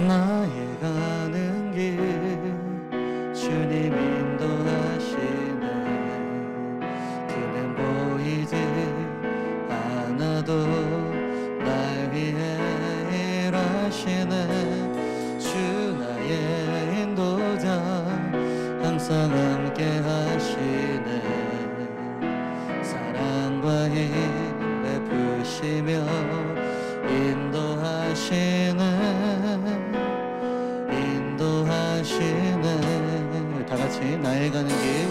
나의 가는 길 주님 인도하시네. 그는 보이지 않아도 날 위해 일하시네. 주 나의 인도자 항상 함께 하시네. 사랑과 힘 베푸시며 인도하시네. 다 같이 나의 가는 길,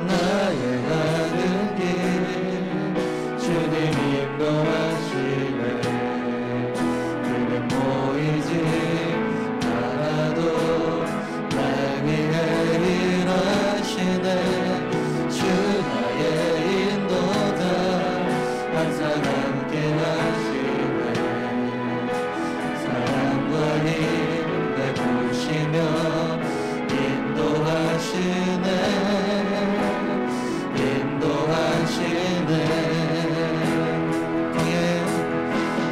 나의 가는 길 주님 인도하시네. 그는 보이지 않아도 날 위해 일하시네. 주 나의 인도자 항상 함께 하시네. 사랑과 힘 베푸시며 인도하시네.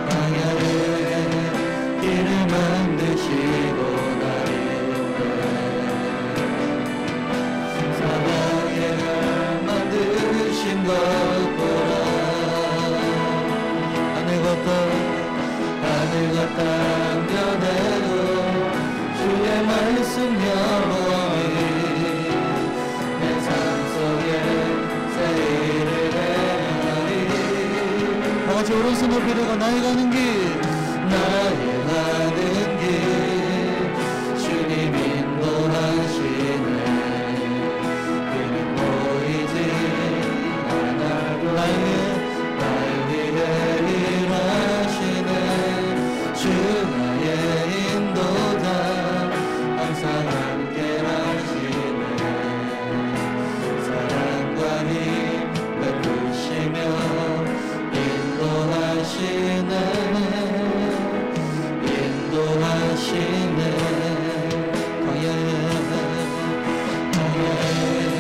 광야에 길을 만드시고 사막에 만드신 것 보라. 하늘과 땅 변해도 주의 말씀 영원히 내 삶 속에 세일을 행하리. 다같이 오른손 높이 들고 나의 가는 길, 나의 가는 길 주님 인도하시네. 그는 보이지 않아도 날 위해 일하시네. 주 나의 인도자 항상 함께 하시네. 사랑과 힘 베푸시며 인도하시네. 광야에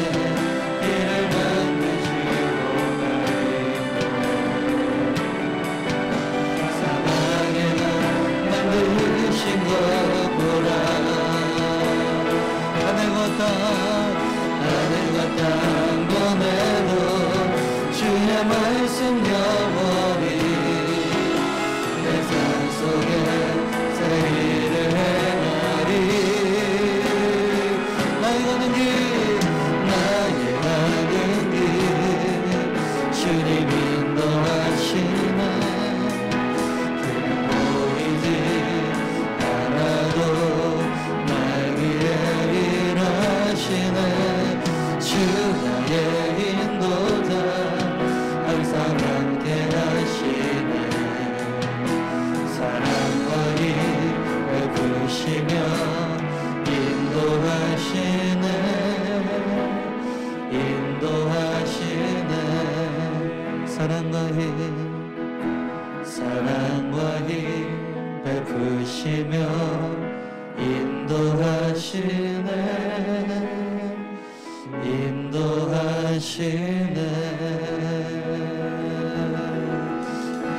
길을 만드시고 사막에만 만드신 것 보라. 하늘과 땅 변해도 주의 말씀 영원히 내 삶 속에 세일을 행하리. 나의 가는 길, 나의 가는 길 주님 인도하시네. 그는 보이지 않아도 날 위해 일하시네. 주 나의 인도자 항상 함께 하시네. 사랑과 힘 베푸시며 인도하시네. 사랑과 힘 베푸시며 인도하시네.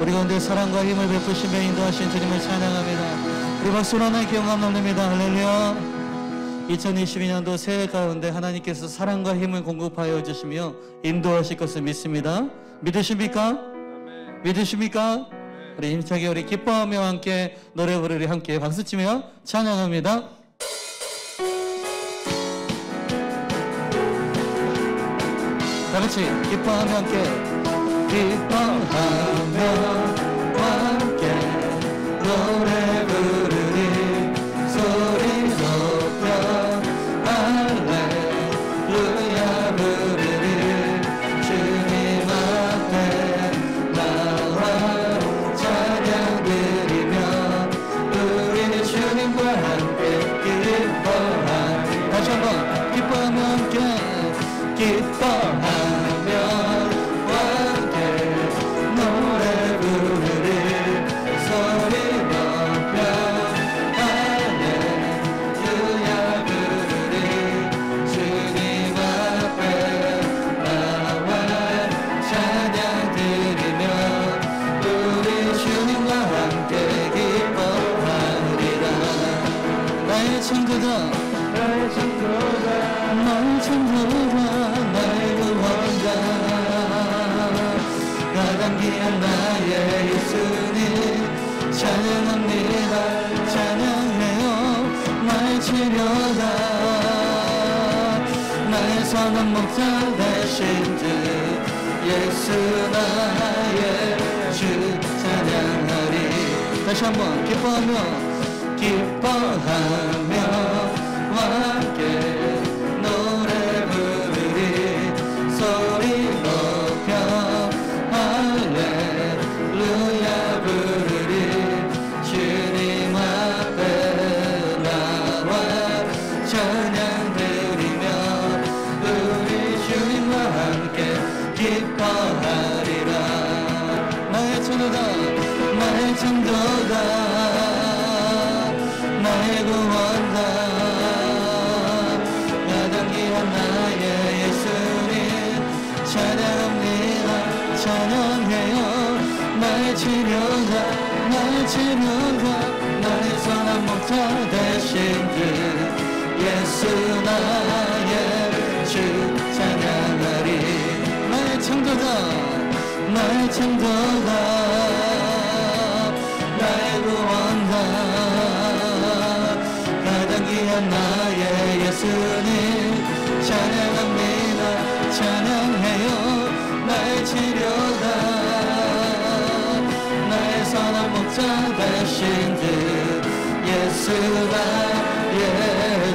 우리 가운데 사랑과 힘을 베푸시며 인도하신 주님을 찬양합니다. 우리 박수로 하나님께 영광 돌립니다. 할렐루야. 2022년도 새해 가운데 하나님께서 사랑과 힘을 공급하여 주시며 인도하실 것을 믿습니다. 믿으십니까? 믿으십니까? 우리 힘차게 우리 기뻐하며 함께 노래 부르리 함께 박수치며 찬양합니다. 다같이 기뻐하며 함께 기뻐하며 함께 노래 부르리 소리 높여 할렐루야 부르리 주님 앞에 나와 찬양 드리며 우리 주님과 함께 기뻐하리. 다시 한번 기뻐하며 함께 기뻐하며 기뻐하리. 나의 창조자 나의 창조자 나의 창조자 나의 구원자 가장 귀한 나의 예수님 찬양합니다 찬양해요 나의 치료자 나의 선한 목자 되신 주 예수 나의 주 찬양하리 다시 한번 기뻐하며 함께 노래 부르리 소리 높여 할렐루야 부르리 주님 앞에 나와 찬양 드리며 우리 주님과 함께 기뻐하리라 나의 창조자 나의 창조자 나의 구원자 가장 귀한 나의 예수님 찬양합니다 찬양해요 나의 치료자 나의 선한 목자 되신 주 예수 나의 주 찬양하리 나의 창조자 나의 구원자 가장 귀한 나의 예수님 찬양합니다 찬양해요 나의 치료자 나의 선한 목자 되신 주 예수 나의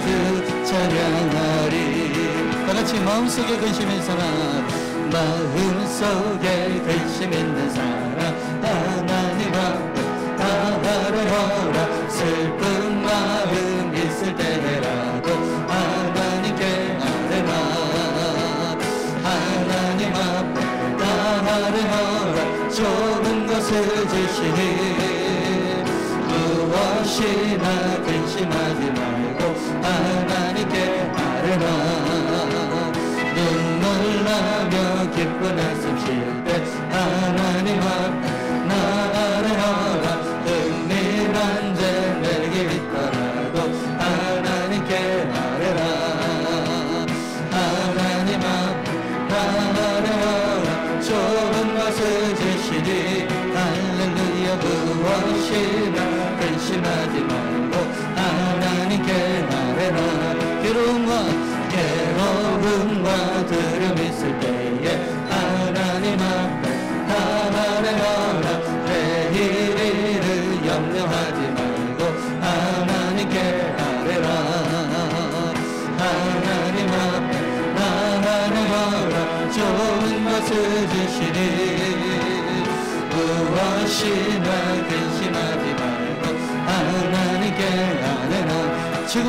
주 찬양하리 다같이 마음속에 근심 있는 사람 마음속에 근심 있는 사람 하나님 앞에 아뢰어라 슬픈 마음 있을 때라도 하나님께 아뢰라 하나님 앞에 아뢰어라 좋은 것을 주시니 무엇이나 근심하지 말고 하나님께 아뢰라 눈물 나며 기쁜 한숨 쉴 때 하나님 앞에 아뢰어라 은밀한 죄 내게 있더라도 하나님께 아뢰라 하나님 앞에 아뢰어라 좋은 것을 주시니 할렐루야 무엇이나 근심하지 말고 하나님께 아뢰라 괴로움과 두려움 있을 때에 하나님 앞에 아뢰어라 내일을 염려하지 말고 하나님께 아뢰라 하나님 앞에 아뢰어라 좋은 것을 주시니 무엇이나 근심하지 말고 하나님께 아뢰라 죽음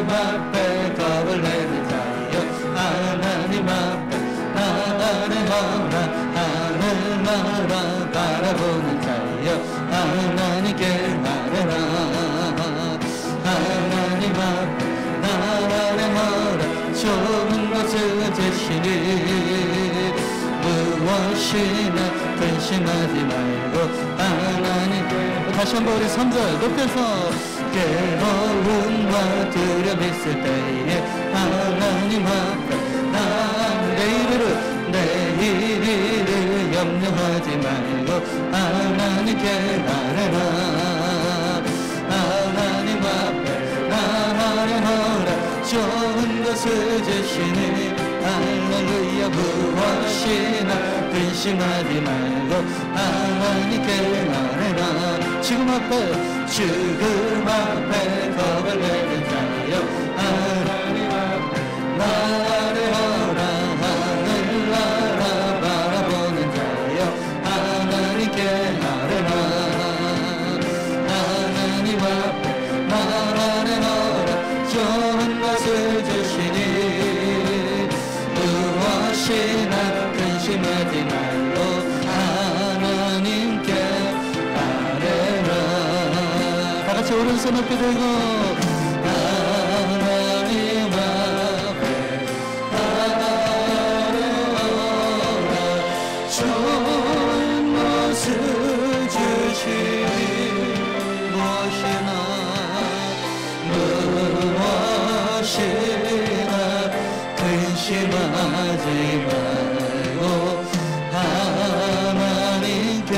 앞에 겁을 내는 자여 하나님 앞에 아뢰어라 하늘나라 바라보는 자여 하나님께 아뢰라 하나님 앞에 아뢰어라 좋은 것을 주시니 무엇이나 근심하지 말고 하나님께 다시 한번 우리 3절 높여서 괴로움과 두려움 있을 때에 하나님 앞에 내일을 염려하지 말고 하나님께 아뢰라 하나님 앞에 아뢰어라 좋은 것을 주시니 할렐루야 무엇이나 근심하지 말고 하나님께 아뢰라 죽음 앞에 겁을 내는 자여 하나님 앞에 아뢰어라 하늘나라 바라보는 자여 하나님께 아뢰라 하나님 앞에 아뢰어라 좋은 것을 주시니 무엇이나 근심하지 말고 하나님께 아뢰라 다같이 오른손 높이 들고 하나님 앞에 아뢰어라 좋은 것을 주시니 무엇이나 근심하지 말고 하나님께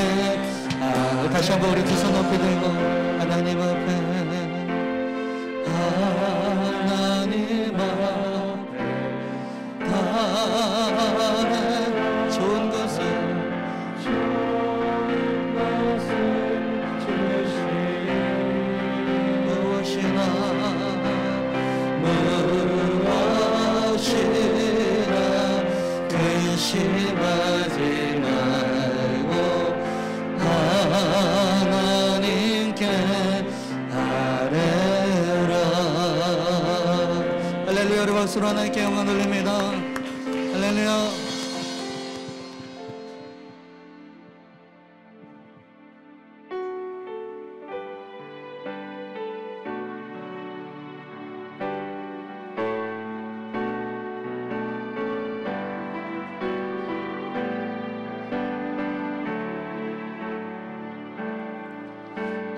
다시 한번 우리 두 손 높이 들고 하나님 앞에 좋은 것을 무엇이나 근심하지 말고 하나님께 아뢰라. 할렐루야. 우리 박수로 하나님께 영광 돌립니다. 할렐루야.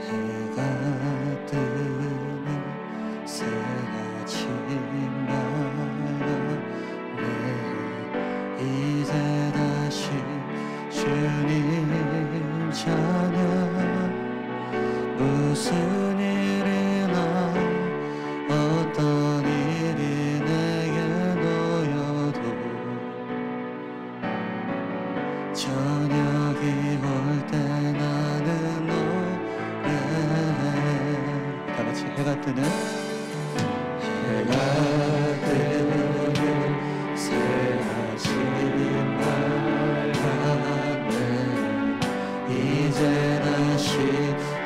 해가 뜨는 새 아침마다 내 이제 다시 주님 찬양 무슨 일이나 어떤 일이 내게 놓여도 저녁이 올 때 나는 다같이 해가 뜨는 새 아침마다 이제 다시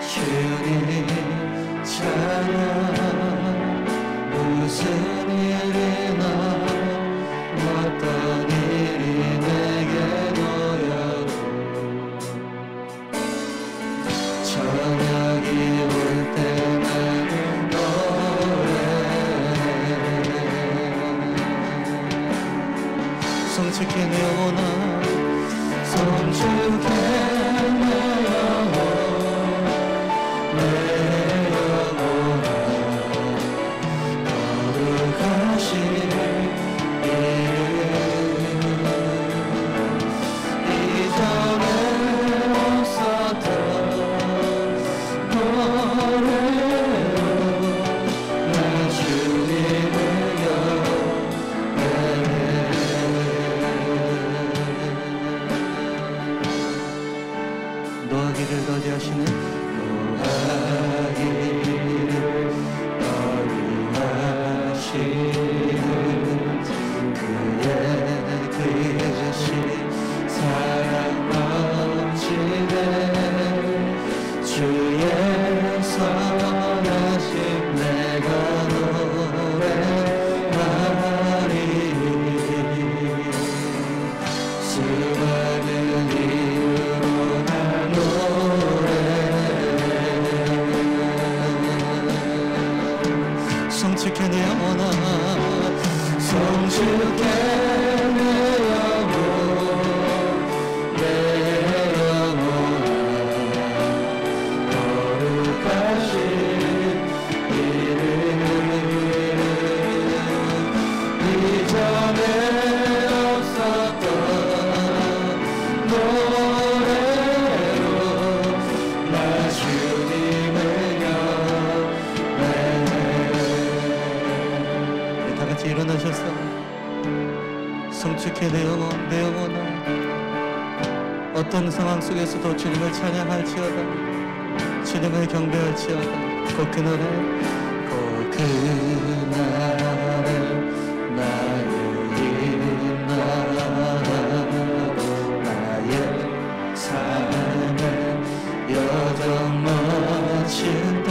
주님 찬양 무슨 일이나 어떤 일이 내게 놓여도 저녁이 올 때 나는 노래 성축해 내 영혼아 성축해 내 영혼 내 영혼아 거룩하신 이름 이전에 없었던 노하기를 더디하시는 그의 크신 사랑 넘치네 주의 선하심 내가 노래하리 수많은 이유로 나 노래해 성축해 내 영혼아 성축해 내 영혼 내 영혼아 거룩하신 이름 이전에 없었던 노래로 나 주님을 영원해 다같이 일어나셨어 성축해 내 영혼 내 영혼아 어떤 상황 속에서도 주님을 찬양할지어다 주님을 경배할지어다 곧 그날에 나를 인하고 나의 삶의 여정 마칠 때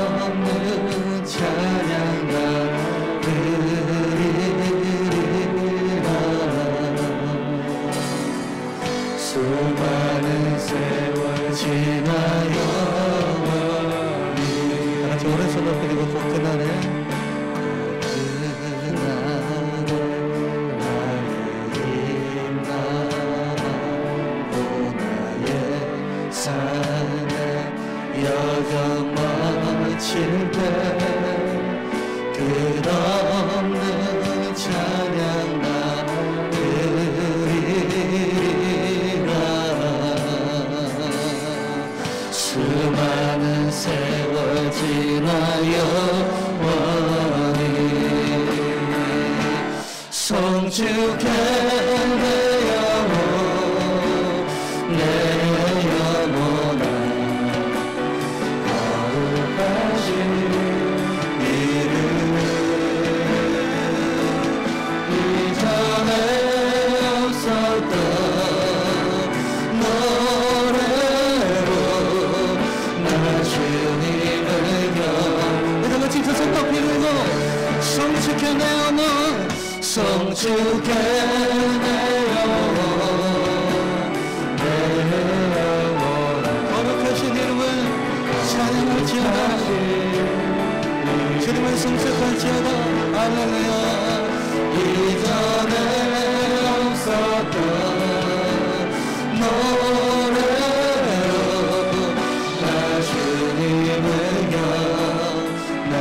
끝없는 찬양가 드리리라 수많은 세월 지나요 다같이 오른손 높이 들고 곧 그날에 나를 인하고 나의 삶의 여정 마칠 때 끝없는 찬양 나 드리리라. 수많은 세월 지나요 영원히 성축해 내 영혼 내 영혼아 거룩하신 이름 이전에 없었던 노래로 나 주님을 여러분 진짜 손 높이 들고 성축해 내 영혼 성축해 내 영혼 내 영혼 거룩하신 이름을 찬양할지어다 주님을 성축할지어다 할렐루야. 이전에 없었던 노래로 나 주님을 영내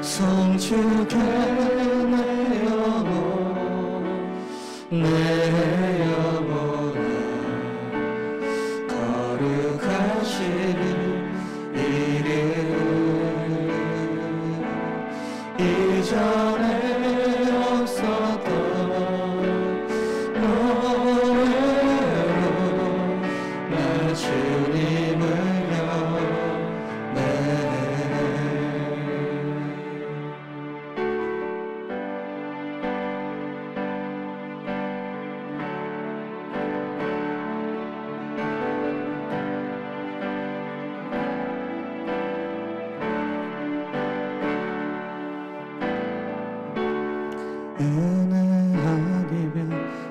성축해 내 영혼 내 영혼아 거룩하신 이름 이전에 없었던 노래로 나 주님을 영내 은혜 아니면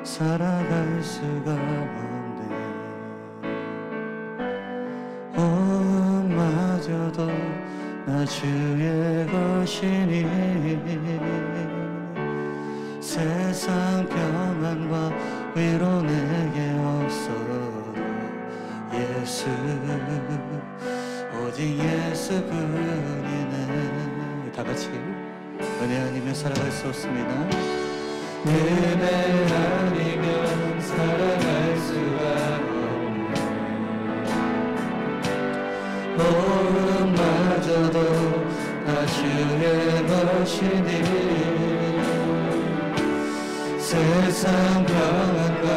살아갈 수가 없네. 마저도 나 주의 것이니 세상 평안과 위로 내게 없어도 예수 오직 예수뿐이네. 다같이 은혜 아니면 살아갈 수 없습니다. 은혜 아니면 살아갈 수가 없네. 마저도 다 주의 것이니 세상 평안과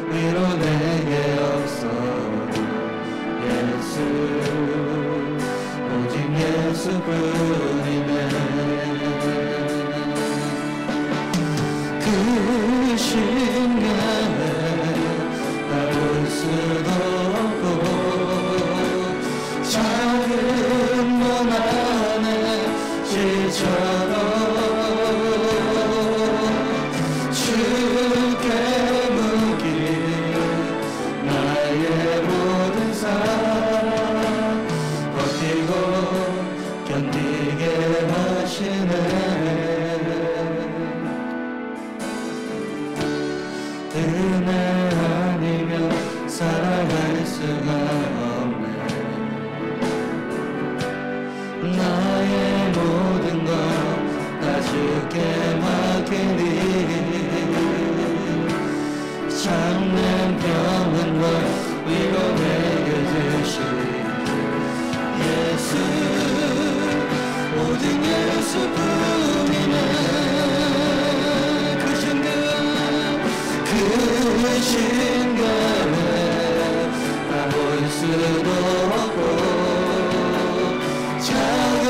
위로 내게 없어도 예수 오직 예수뿐이네. 그 신경에 나올 수도 없고 작은 문 안에 지쳐도 주께 묻기 나의 모든 삶 버티고 견디게 하시네. 은혜 아니면 살아갈 수가 없네. 나의 모든 것 다 주께 맡기니 참된 평안과 위로 내게 주시니 예수 오직 예수뿐이네. 그 신경에 다 볼 수도 없고 작은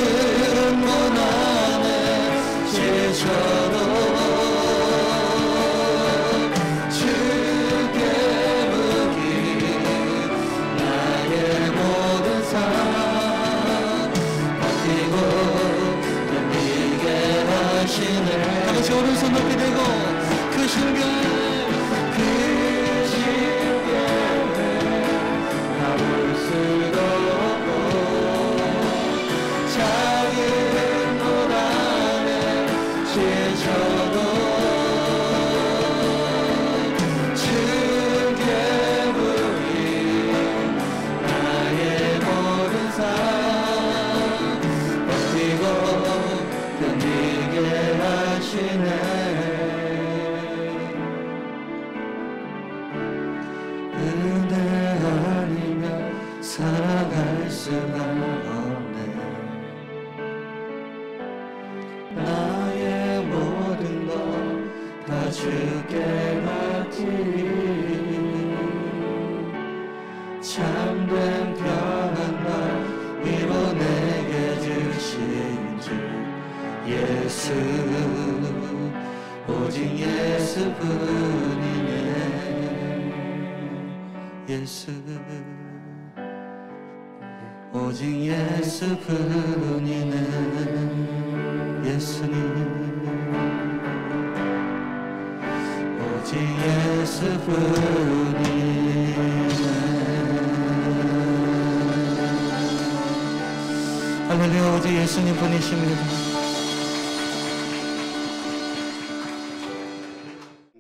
문 안에 지쳐도 주께 묻기 나의 모든 삶 버티고 견디게 하시네. 다같이 오른손 높이 들고 그 신경에 다 볼 수도 주께 받지 참된 평안과 위로 내게 주신 주 예수 오직 예수뿐이네 예수 오직 예수뿐이네 예수님 오직 예수뿐이네 할렐루야 오직 예수님 뿐이십니다.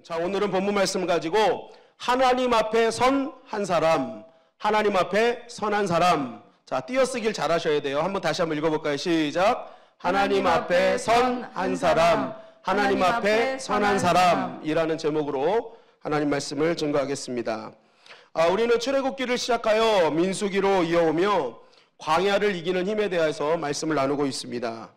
자, 오늘은 본문 말씀을 가지고 하나님 앞에 선 한 사람, 하나님 앞에 선한 사람. 자, 띄어쓰기를 잘 하셔야 돼요. 다시 한번 읽어볼까요? 시작. 하나님 앞에 선 한 사람, 하나님 앞에 선한 사람이라는 제목으로 하나님 말씀을 증거하겠습니다. 우리는 출애굽기를 시작하여 민수기로 이어오며 광야를 이기는 힘에 대해서 말씀을 나누고 있습니다.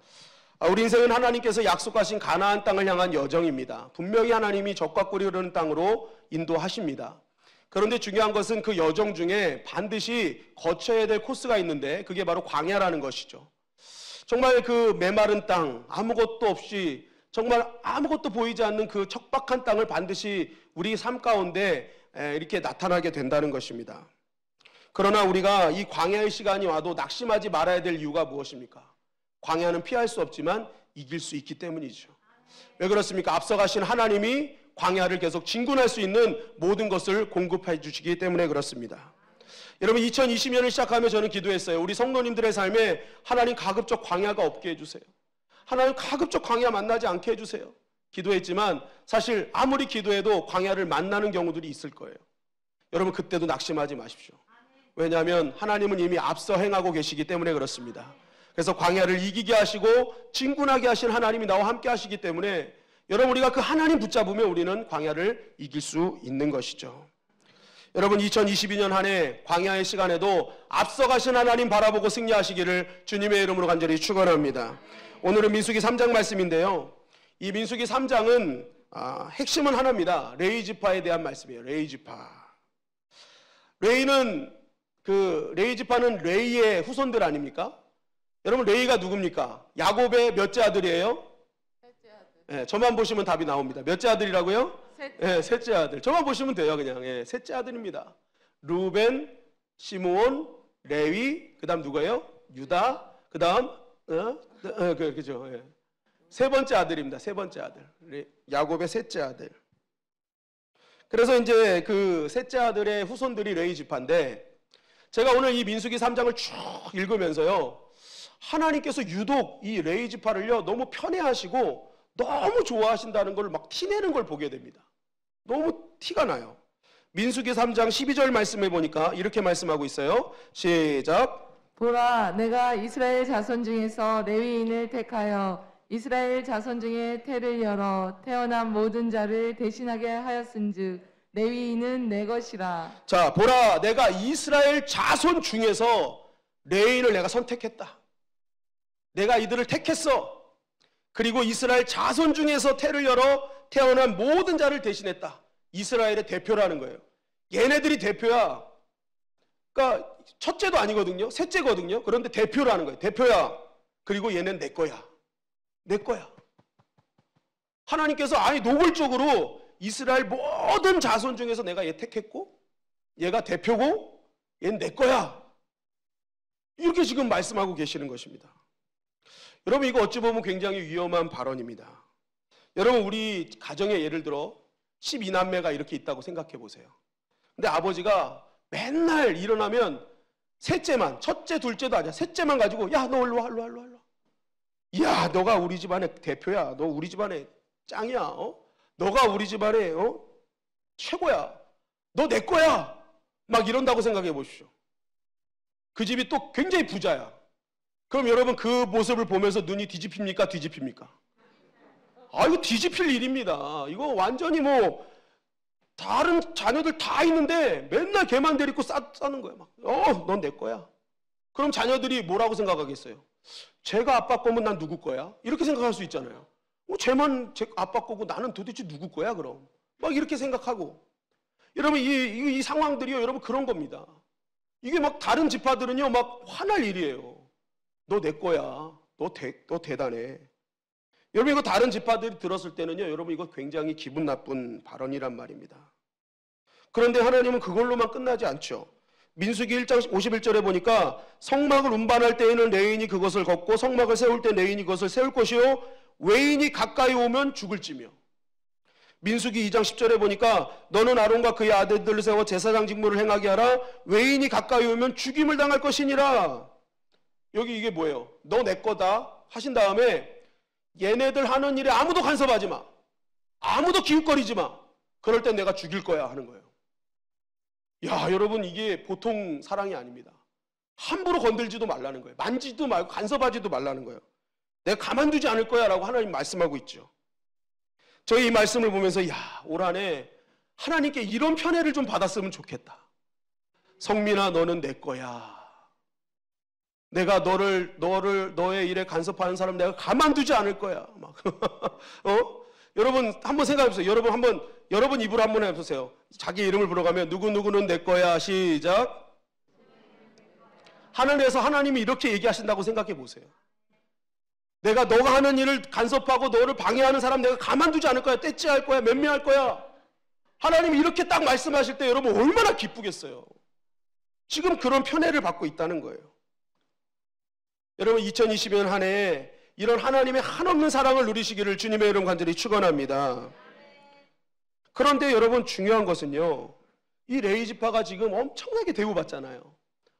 우리 인생은 하나님께서 약속하신 가나안 땅을 향한 여정입니다. 분명히 하나님이 적과 꿀이 흐르는 땅으로 인도하십니다. 그런데 중요한 것은 그 여정 중에 반드시 거쳐야 될 코스가 있는데 그게 바로 광야라는 것이죠. 정말 그 메마른 땅, 아무것도 없이 정말 아무것도 보이지 않는 그 척박한 땅을 반드시 우리 삶 가운데 이렇게 나타나게 된다는 것입니다. 그러나 우리가 이 광야의 시간이 와도 낙심하지 말아야 될 이유가 무엇입니까? 광야는 피할 수 없지만 이길 수 있기 때문이죠. 왜 그렇습니까? 앞서가신 하나님이 광야를 계속 진군할 수 있는 모든 것을 공급해 주시기 때문에 그렇습니다. 여러분 2020년을 시작하며 저는 기도했어요. 우리 성도님들의 삶에 하나님 가급적 광야가 없게 해주세요. 하나님 가급적 광야 만나지 않게 해주세요. 기도했지만 사실 아무리 기도해도 광야를 만나는 경우들이 있을 거예요. 여러분 그때도 낙심하지 마십시오. 왜냐하면 하나님은 이미 앞서 행하고 계시기 때문에 그렇습니다. 그래서 광야를 이기게 하시고 진군하게 하신 하나님이 나와 함께 하시기 때문에 여러분 우리가 그 하나님 붙잡으면 우리는 광야를 이길 수 있는 것이죠. 여러분 2022년 한 해 광야의 시간에도 앞서가신 하나님 바라보고 승리하시기를 주님의 이름으로 간절히 축원합니다. 오늘은 민수기 3장 말씀인데요. 이 민수기 3장은 핵심은 하나입니다. 레위 지파에 대한 말씀이에요. 레위 지파. 레위 지파는 레위의 후손들 아닙니까? 여러분 레위가 누굽니까? 야곱의 몇째 아들이에요? 셋째 아들. 네, 저만 보시면 답이 나옵니다. 몇째 아들이라고요? 셋째. 네, 셋째 아들. 저만 보시면 돼요, 그냥. 네, 셋째 아들입니다. 루벤, 시므온, 레위, 그다음 누구예요? 유다, 그다음 그죠. 네. 세 번째 아들입니다. 세 번째 아들. 야곱의 셋째 아들. 그래서 이제 그 셋째 아들의 후손들이 레위 지파인데 제가 오늘 이 민수기 3장을 쭉 읽으면서요. 하나님께서 유독 이 레위 지파를요 너무 편애하시고 너무 좋아하신다는 걸 막 티내는 걸 보게 됩니다. 너무 티가 나요. 민수기 3장 12절 말씀해 보니까 이렇게 말씀하고 있어요. 시작. 보라, 내가 이스라엘 자손 중에서 레위인을 택하여 이스라엘 자손 중에 태를 열어 태어난 모든 자를 대신하게 하였은즉 레위인은 내 것이라. 자, 보라, 내가 이스라엘 자손 중에서 레위인을 내가 선택했다. 내가 이들을 택했어. 그리고 이스라엘 자손 중에서 태를 열어 태어난 모든 자를 대신했다. 이스라엘의 대표라는 거예요. 얘네들이 대표야. 그러니까 첫째도 아니거든요. 셋째거든요. 그런데 대표라는 거예요. 대표야. 그리고 얘는 내 거야. 내 거야. 하나님께서 아니 노골적으로 이스라엘 모든 자손 중에서 내가 얘 택했고 얘가 대표고 얘는 내 거야. 이렇게 지금 말씀하고 계시는 것입니다. 여러분 이거 어찌 보면 굉장히 위험한 발언입니다. 여러분 우리 가정에 예를 들어 12남매가 이렇게 있다고 생각해 보세요. 근데 아버지가 맨날 일어나면 셋째만, 첫째 둘째도 아니야. 셋째만 가지고 야 너 일로 와 일로 와 일로 와. 야 너가 우리 집안의 대표야. 너 우리 집안의 짱이야. 너가 우리 집안의 최고야. 너 내 거야. 막 이런다고 생각해 보십시오. 그 집이 또 굉장히 부자야. 그럼 여러분 그 모습을 보면서 눈이 뒤집힙니까? 뒤집힙니까? 이거 뒤집힐 일입니다. 이거 완전히 뭐 다른 자녀들 다 있는데 맨날 걔만 데리고 싸는 거야. 막. 넌 내 거야. 그럼 자녀들이 뭐라고 생각하겠어요? 제가 아빠 거면 난 누구 거야? 이렇게 생각할 수 있잖아요. 쟤만 제 아빠 거고 나는 도대체 누구 거야 그럼? 막 이렇게 생각하고. 여러분 이 상황들이요 여러분 그런 겁니다. 이게 막 다른 지파들은요 막 화날 일이에요. 너 내 거야. 너 대단해. 여러분 이거 다른 지파들이 들었을 때는요 여러분 이거 굉장히 기분 나쁜 발언이란 말입니다. 그런데 하나님은 그걸로만 끝나지 않죠. 민수기 1장 51절에 보니까 성막을 운반할 때에는 레인이 그것을 걷고 성막을 세울 때 레인이 그것을 세울 것이요 외인이 가까이 오면 죽을지며. 민수기 2장 10절에 보니까 너는 아론과 그의 아들들을 세워 제사장 직무를 행하게 하라. 외인이 가까이 오면 죽임을 당할 것이니라. 여기 이게 뭐예요? 너 내 거다 하신 다음에 얘네들 하는 일에 아무도 간섭하지 마. 아무도 기웃거리지 마. 그럴 땐 내가 죽일 거야 하는 거예요. 야 여러분 이게 보통 사랑이 아닙니다. 함부로 건들지도 말라는 거예요. 만지지도 말고 간섭하지도 말라는 거예요. 내가 가만두지 않을 거야 라고 하나님 말씀하고 있죠. 저희 이 말씀을 보면서 올 한해 하나님께 이런 편애를 좀 받았으면 좋겠다. 성민아 너는 내 거야. 내가 너의 일에 간섭하는 사람 내가 가만두지 않을 거야. 막 여러분 한번 생각해 보세요. 여러분 입으로 한번 해보세요. 자기 이름을 불러가면 누구누구는 내 거야. 시작. 하늘에서 하나님이 이렇게 얘기하신다고 생각해 보세요. 너가 하는 일을 간섭하고 너를 방해하는 사람 내가 가만두지 않을 거야. 떼찌할 거야. 맴매할 거야. 하나님이 이렇게 딱 말씀하실 때 여러분 얼마나 기쁘겠어요. 지금 그런 편애를 받고 있다는 거예요. 여러분 2020년 한 해에 이런 하나님의 한없는 사랑을 누리시기를 주님의 이름 간절히 축원합니다. 그런데 여러분 중요한 것은요. 이 레위 지파가 지금 엄청나게 대우받잖아요.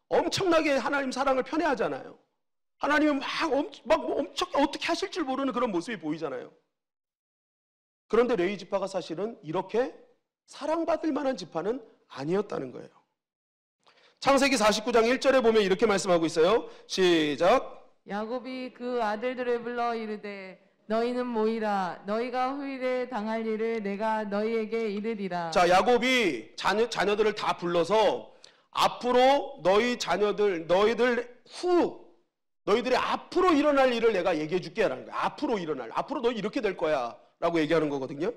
엄청나게 하나님 사랑을 편애하잖아요. 하나님은 막 엄청 어떻게 하실 줄 모르는 그런 모습이 보이잖아요. 그런데 레위 지파가 사실은 이렇게 사랑받을 만한 지파는 아니었다는 거예요. 창세기 49장 1절에 보면 이렇게 말씀하고 있어요. 시작. 야곱이 그 아들들을 불러 이르되 너희는 모이라. 너희가 후일에 당할 일을 내가 너희에게 이르리라. 자, 야곱이 자녀들을 다 불러서 앞으로 너희들의 앞으로 일어날 일을 내가 얘기해 줄게 라는 거야. 앞으로 너희 이렇게 될 거야 라고 얘기하는 거거든요.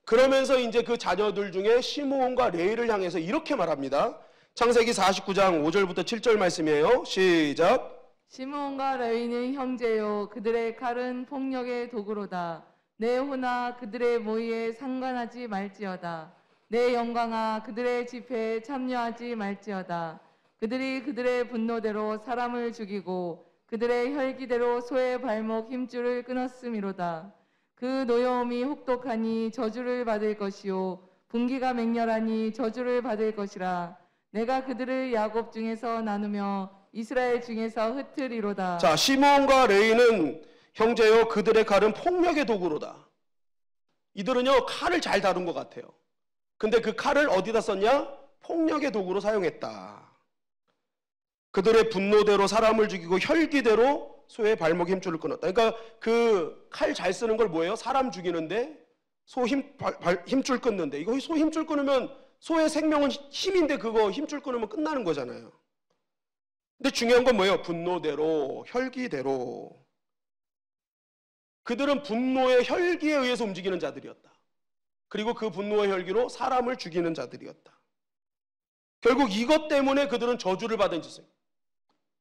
그러면서 이제 그 자녀들 중에 시므온과 레위를 향해서 이렇게 말합니다. 창세기 49장 5절부터 7절 말씀이에요. 시작. 시므온과 레위는 형제요 그들의 칼은 폭력의 도구로다. 내 호나 그들의 모의에 상관하지 말지어다. 내 영광아 그들의 집회에 참여하지 말지어다. 그들이 그들의 분노대로 사람을 죽이고 그들의 혈기대로 소의 발목 힘줄을 끊었음이로다. 그 노여움이 혹독하니 저주를 받을 것이요 분기가 맹렬하니 저주를 받을 것이라. 내가 그들을 야곱 중에서 나누며 이스라엘 중에서 흩으리로다. 자, 시므온과 레위는 형제요 그들의 칼은 폭력의 도구로다. 이들은요 칼을 잘 다룬 것 같아요. 근데 그 칼을 어디다 썼냐? 폭력의 도구로 사용했다. 그들의 분노대로 사람을 죽이고 혈기대로 소의 발목 힘줄을 끊었다. 그러니까 그 칼 잘 쓰는 걸 뭐예요? 사람 죽이는데 소 힘줄 끊는데, 이거 소 힘줄 끊으면 소의 생명은 힘인데 그거 힘줄 끊으면 끝나는 거잖아요. 근데 중요한 건 뭐예요? 분노대로, 혈기대로. 그들은 분노의 혈기에 의해서 움직이는 자들이었다. 그리고 그 분노의 혈기로 사람을 죽이는 자들이었다. 결국 이것 때문에 그들은 저주를 받은 짓을.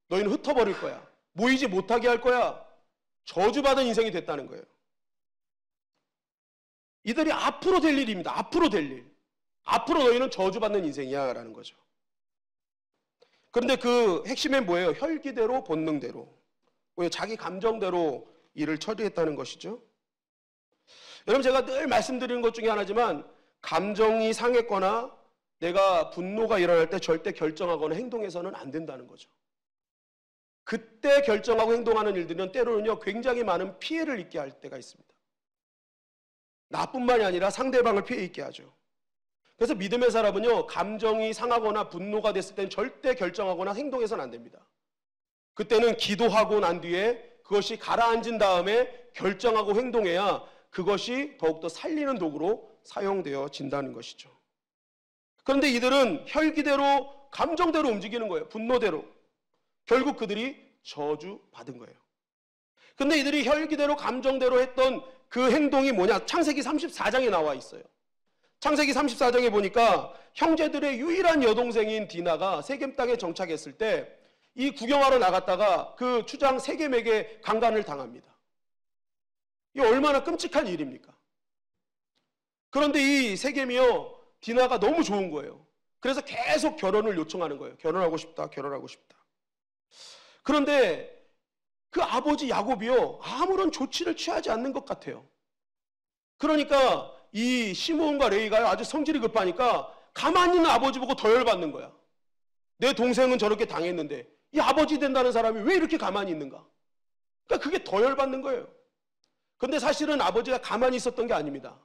너희는 흩어버릴 거야. 모이지 못하게 할 거야. 저주받은 인생이 됐다는 거예요. 이들이 앞으로 될 일입니다. 앞으로 될 일. 앞으로 너희는 저주받는 인생이야 라는 거죠. 그런데 그 핵심은 뭐예요? 혈기대로, 본능대로, 자기 감정대로 일을 처리했다는 것이죠. 여러분 제가 늘 말씀드리는 것 중에 하나지만 감정이 상했거나 내가 분노가 일어날 때 절대 결정하거나 행동해서는 안 된다는 거죠. 그때 결정하고 행동하는 일들은 때로는요 굉장히 많은 피해를 입게 할 때가 있습니다. 나뿐만이 아니라 상대방을 피해 입게 하죠. 그래서 믿음의 사람은요 감정이 상하거나 분노가 됐을 땐 절대 결정하거나 행동해서는 안 됩니다. 그때는 기도하고 난 뒤에 그것이 가라앉은 다음에 결정하고 행동해야 그것이 더욱더 살리는 도구로 사용되어진다는 것이죠. 그런데 이들은 혈기대로, 감정대로 움직이는 거예요. 분노대로. 결국 그들이 저주받은 거예요. 근데 이들이 혈기대로 감정대로 했던 그 행동이 뭐냐? 창세기 34장에 나와 있어요. 창세기 34장에 보니까 형제들의 유일한 여동생인 디나가 세겜 땅에 정착했을 때 이 구경하러 나갔다가 그 추장 세겜에게 강간을 당합니다. 이 얼마나 끔찍한 일입니까? 그런데 이 세겜이요, 디나가 너무 좋은 거예요. 그래서 계속 결혼을 요청하는 거예요. 결혼하고 싶다, 결혼하고 싶다. 그런데 그 아버지 야곱이요, 아무런 조치를 취하지 않는 것 같아요. 그러니까 이 시므온과 레위가요, 아주 성질이 급하니까 가만히 있는 아버지 보고 더 열받는 거야. 내 동생은 저렇게 당했는데 이 아버지 된다는 사람이 왜 이렇게 가만히 있는가? 그러니까 그게 더 열받는 거예요. 근데 사실은 아버지가 가만히 있었던 게 아닙니다.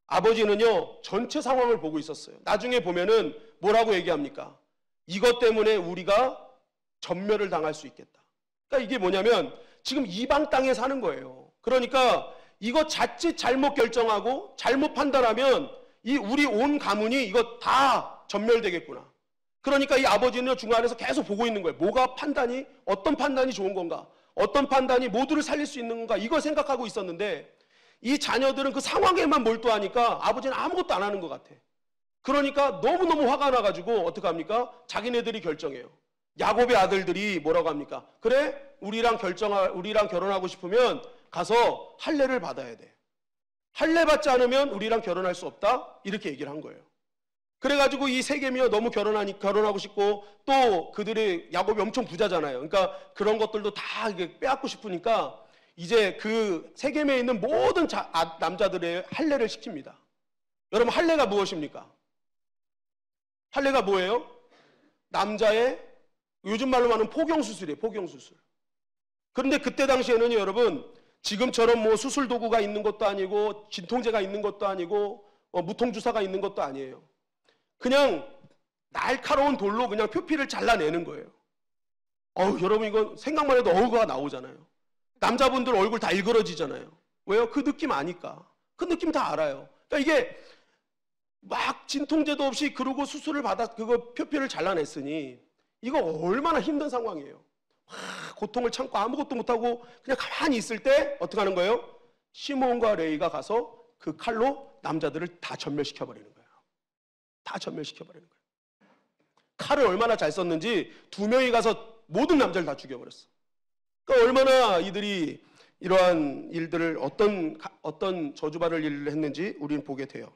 아버지는요, 전체 상황을 보고 있었어요. 나중에 보면은 뭐라고 얘기합니까? 이것 때문에 우리가 전멸을 당할 수 있겠다. 그러니까 이게 뭐냐면 지금 이방 땅에 사는 거예요. 그러니까 이거 자칫 잘못 결정하고 잘못 판단하면 이 우리 온 가문이 이거 다 전멸되겠구나. 그러니까 이 아버지는 중간에서 계속 보고 있는 거예요. 뭐가 판단이, 어떤 판단이 좋은 건가? 어떤 판단이 모두를 살릴 수 있는 건가? 이걸 생각하고 있었는데 이 자녀들은 그 상황에만 몰두하니까 아버지는 아무것도 안 하는 것 같아. 그러니까 너무너무 화가 나가지고 어떻게 합니까? 자기네들이 결정해요. 야곱의 아들들이 뭐라고 합니까? 그래, 우리랑 결혼하고 싶으면 가서 할례를 받아야 돼. 할례 받지 않으면 우리랑 결혼할 수 없다. 이렇게 얘기를 한 거예요. 그래가지고 이 세겜이요, 너무 결혼하고 싶고 또 그들이 야곱이 엄청 부자잖아요. 그러니까 그런 것들도 다 빼앗고 싶으니까 이제 그 세겜에 있는 모든 남자들의 할례를 시킵니다. 여러분, 할례가 무엇입니까? 할례가 뭐예요? 남자의 요즘 말로 하는 포경수술이에요. 포경수술. 그런데 그때 당시에는 여러분, 지금처럼 뭐 수술 도구가 있는 것도 아니고 진통제가 있는 것도 아니고 무통주사가 있는 것도 아니에요. 그냥 날카로운 돌로 그냥 표피를 잘라내는 거예요. 여러분, 이건 생각만 해도 어우가 나오잖아요. 남자분들 얼굴 다 일그러지잖아요. 왜요? 그 느낌 아니까. 그 느낌 다 알아요. 그러니까 이게 막 진통제도 없이 그러고 수술을 받아 그거 표피를 잘라냈으니 이거 얼마나 힘든 상황이에요. 고통을 참고 아무것도 못하고 그냥 가만히 있을 때 어떻게 하는 거예요? 시므온과 레위가 가서 그 칼로 남자들을 다 전멸시켜버리는 거예요. 다 전멸시켜버리는 거예요. 칼을 얼마나 잘 썼는지 두 명이 가서 모든 남자를 다 죽여버렸어. 그러니까 얼마나 이들이 이러한 일들을 어떤 저주받을 일을 했는지 우리는 보게 돼요.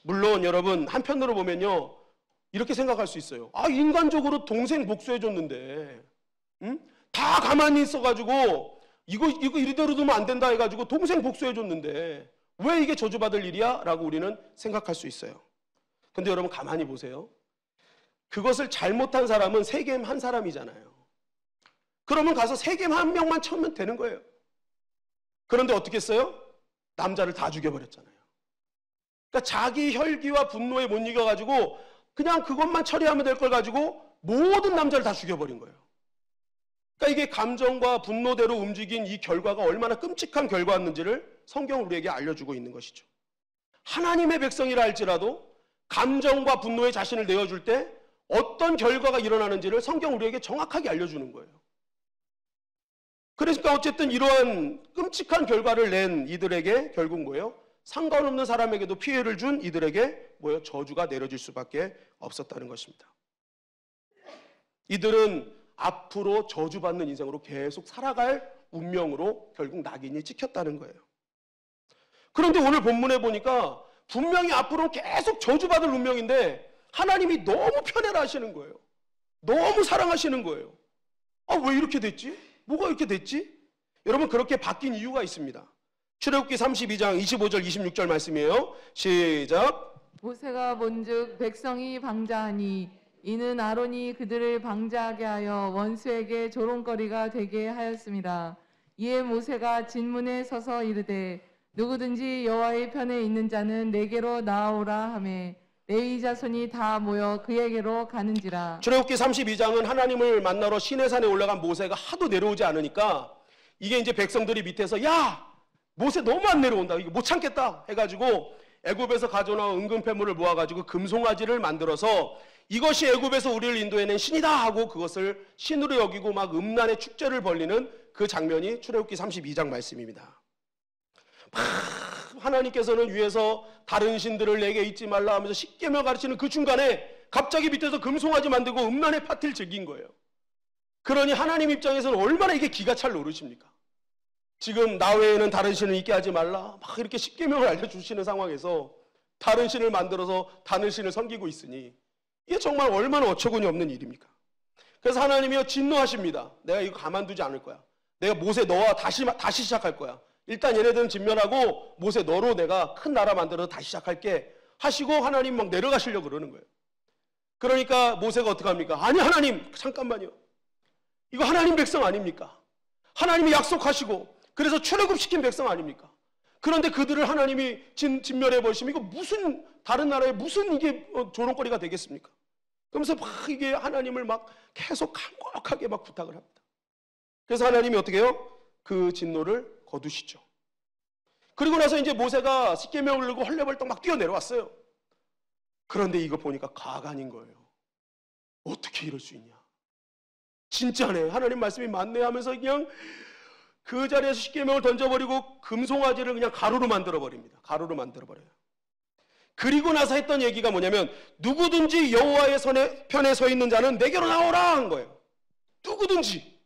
물론 여러분, 한편으로 보면요, 이렇게 생각할 수 있어요. 인간적으로 동생 복수해줬는데 다 가만히 있어가지고 이거 이대로 두면 안 된다 해가지고 동생 복수해줬는데 왜 이게 저주받을 일이야? 라고 우리는 생각할 수 있어요. 근데 여러분, 가만히 보세요. 그것을 잘못한 사람은 세겜 한 사람이잖아요. 그러면 가서 세겜 한 명만 쳐면 되는 거예요. 그런데 어떻게 했어요? 남자를 다 죽여버렸잖아요. 그러니까 자기 혈기와 분노에 못 이겨가지고 그냥 그것만 처리하면 될 걸 가지고 모든 남자를 다 죽여버린 거예요. 그러니까 이게 감정과 분노대로 움직인 이 결과가 얼마나 끔찍한 결과였는지를 성경은 우리에게 알려주고 있는 것이죠. 하나님의 백성이라 할지라도 감정과 분노에 자신을 내어줄 때 어떤 결과가 일어나는지를 성경은 우리에게 정확하게 알려주는 거예요. 그러니까 어쨌든 이러한 끔찍한 결과를 낸 이들에게 결국 뭐예요? 상관없는 사람에게도 피해를 준 이들에게 뭐예요? 저주가 내려질 수밖에 없었다는 것입니다. 이들은 앞으로 저주받는 인생으로 계속 살아갈 운명으로 결국 낙인이 찍혔다는 거예요. 그런데 오늘 본문에 보니까 분명히 앞으로 계속 저주받을 운명인데 하나님이 너무 편애를 하시는 거예요. 너무 사랑하시는 거예요. 왜 이렇게 됐지? 뭐가 이렇게 됐지? 여러분, 그렇게 바뀐 이유가 있습니다. 출애굽기 32장 25절 26절 말씀이에요. 시작. 모세가 본즉 백성이 방자하니 이는 아론이 그들을 방자하게 하여 원수에게 조롱거리가 되게 하였습니다. 이에 모세가 진문에 서서 이르되 누구든지 여호와의 편에 있는 자는 내게로 나아오라 하매 레위 자손이 다 모여 그에게로 가는지라. 출애굽기 32장은 하나님을 만나러 시내산에 올라간 모세가 하도 내려오지 않으니까 이게 이제 백성들이 밑에서 야, 모세 너무 안 내려온다, 이거 못 참겠다 해가지고 애굽에서 가져나온 은금패물을 모아가지고 금송아지를 만들어서 이것이 애굽에서 우리를 인도해낸 신이다 하고 그것을 신으로 여기고 막 음란의 축제를 벌리는 그 장면이 출애굽기 32장 말씀입니다. 하나님께서는 위에서 다른 신들을 내게 잊지 말라 하면서 십계명을 가르치는 그 중간에 갑자기 밑에서 금송아지 만들고 음란의 파티를 즐긴 거예요. 그러니 하나님 입장에서는 얼마나 이게 기가 찰 노릇입니까? 지금 나 외에는 다른 신을 있게 하지 말라 막 이렇게 십계명을 알려주시는 상황에서 다른 신을 만들어서 다른 신을 섬기고 있으니 이게 정말 얼마나 어처구니 없는 일입니까? 그래서 하나님이요 진노하십니다. 내가 이거 가만두지 않을 거야. 내가 모세 너와 다시 시작할 거야. 일단 얘네들은 진멸하고 모세 너로 내가 큰 나라 만들어서 다시 시작할게 하시고 하나님 막 내려가시려고 그러는 거예요. 그러니까 모세가 어떻게 합니까? 아니 하나님 잠깐만요. 이거 하나님 백성 아닙니까? 하나님이 약속하시고 그래서 출애굽시킨 백성 아닙니까? 그런데 그들을 하나님이 진멸해 버리시면 이거 무슨 다른 나라에 무슨 이게 조롱거리가 되겠습니까? 그러면서 막 이게 하나님을 막 계속 간곡하게 막 부탁을 합니다. 그래서 하나님이 어떻게 해요? 그 진노를 거두시죠. 그리고 나서 이제 모세가 십계명을 들고 헐레벌떡 막 뛰어내려왔어요. 그런데 이거 보니까 가관인 거예요. 어떻게 이럴 수 있냐? 진짜네. 하나님 말씀이 맞네 하면서 그냥 그 자리에서 십계명을 던져버리고 금송아지를 그냥 가루로 만들어버립니다. 가루로 만들어버려요. 그리고 나서 했던 얘기가 뭐냐면 누구든지 여호와의 편에 서 있는 자는 내게로 나오라 한 거예요. 누구든지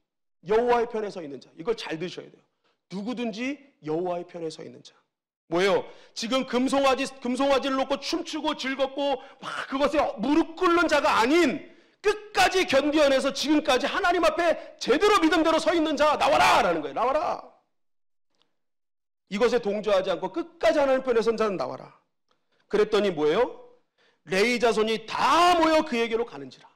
여호와의 편에 서 있는 자. 이걸 잘 드셔야 돼요. 누구든지 여호와의 편에 서 있는 자. 뭐예요? 지금 금송아지를 놓고 춤추고 즐겁고 막 그것에 무릎 꿇는 자가 아닌 끝까지 견뎌내서 지금까지 하나님 앞에 제대로 믿음대로 서 있는 자 나와라 라는 거예요. 나와라. 이것에 동조하지 않고 끝까지 하나님 편에 선 자는 나와라. 그랬더니 뭐예요? 레위 자손이 다 모여 그에게로 가는지라.